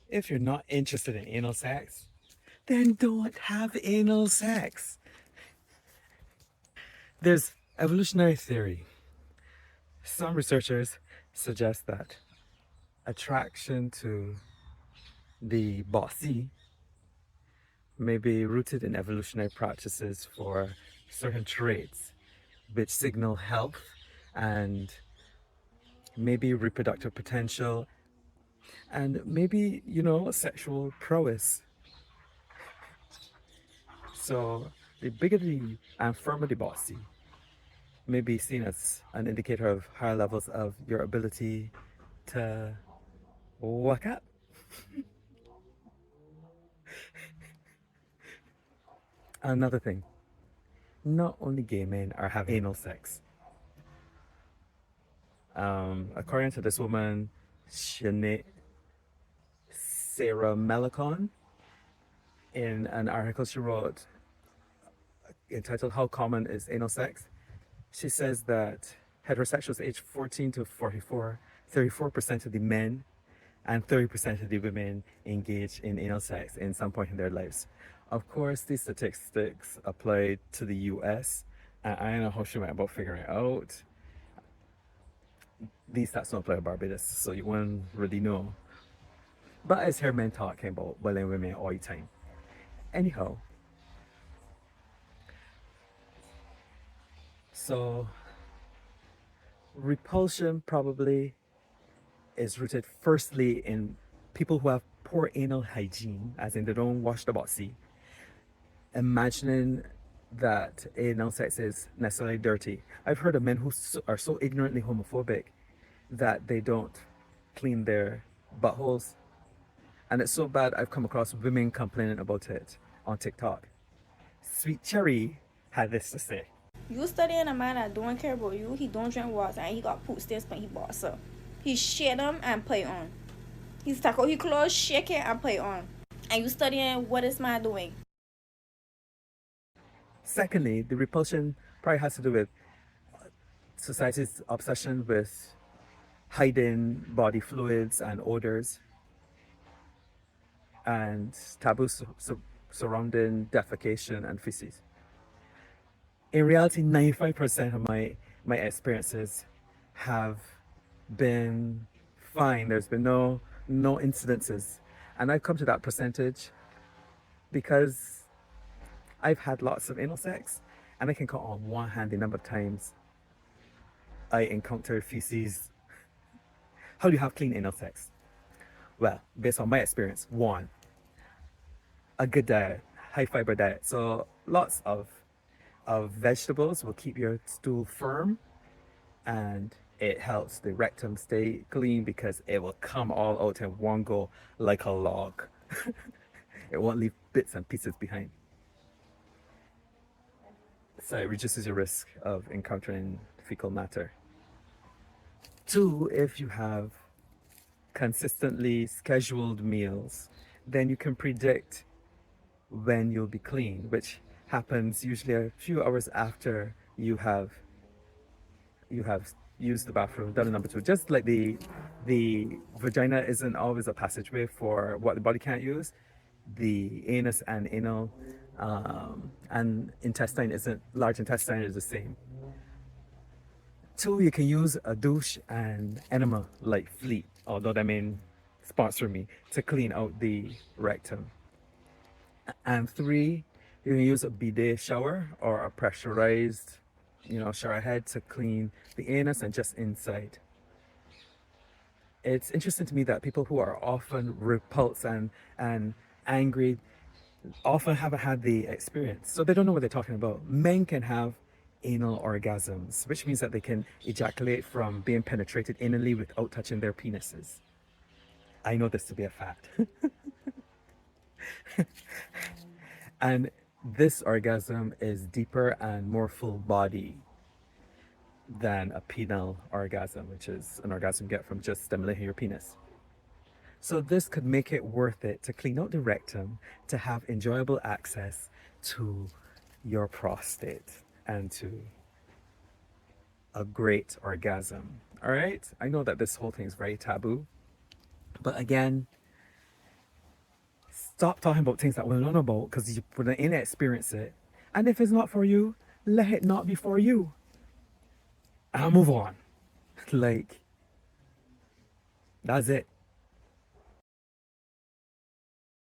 If you're not interested in anal sex, then don't have anal sex. There's evolutionary theory. Some researchers suggest that attraction to the bossy may be rooted in evolutionary practices for certain traits which signal health and maybe reproductive potential and maybe, sexual prowess. So the bigger and firmer the bossy may be seen as an indicator of higher levels of your ability to work up. Another thing, not only gay men are having anal sex. According to this woman, Sinead Sarah Melicon, in an article she wrote entitled How Common is Anal Sex, she says that heterosexuals aged 14 to 44, 34% of the men and 30% of the women engage in anal sex in some point in their lives. Of course, these statistics apply to the US, and I don't know how she went about figuring it out. These stats don't apply to Barbados, so you won't really know. But I hear men talking about well and women all the time. Anyhow, so repulsion probably is rooted firstly in people who have poor anal hygiene, as in they don't wash the boxy, imagining that anal sex is necessarily dirty. I've heard of men who are so ignorantly homophobic that they don't clean their buttholes. And it's so bad, I've come across women complaining about it on TikTok. Sweet Cherry had this to say. You studying a man that don't care about you, he don't drink water and he got poop stains when he boss up. He shit them and play on. He's tackle his clothes, shake it and play on. And you studying what is man doing? Secondly, the repulsion probably has to do with society's obsession with hiding body fluids and odors and taboos surrounding defecation and feces. In reality, 95% of my experiences have been fine. There's been no incidences. And I've come to that percentage because I've had lots of anal sex, and I can count on one hand the number of times I encountered feces. How do you have clean anal sex? Well, based on my experience, one, a good diet, high fiber diet. So lots of vegetables will keep your stool firm, and it helps the rectum stay clean because it will come all out in one go like a log. It won't leave bits and pieces behind. So it reduces your risk of encountering fecal matter. Two, if you have consistently scheduled meals, then you can predict when you'll be clean, which happens usually a few hours after you have used the bathroom, done a number two. Just like the vagina isn't always a passageway for what the body can't use, the anus and anal and intestine isn't, large intestine is the same. Two, you can use a douche and enema like Fleet, although that may sponsor me, to clean out the rectum. And three, you can use a bidet shower or a pressurized, shower head to clean the anus and just inside. It's interesting to me that people who are often repulsed and angry often haven't had the experience, so they don't know what they're talking about. Men can have anal orgasms, which means that they can ejaculate from being penetrated anally without touching their penises. I know this to be a fact. And this orgasm is deeper and more full body than a penile orgasm, which is an orgasm you get from just stimulating your penis. So this could make it worth it to clean out the rectum, to have enjoyable access to your prostate and to a great orgasm. All right? I know that this whole thing is very taboo, but again, stop talking about things that we don't know about because you wouldn't inexperience it. And if it's not for you, let it not be for you. And move on. Like, that's it.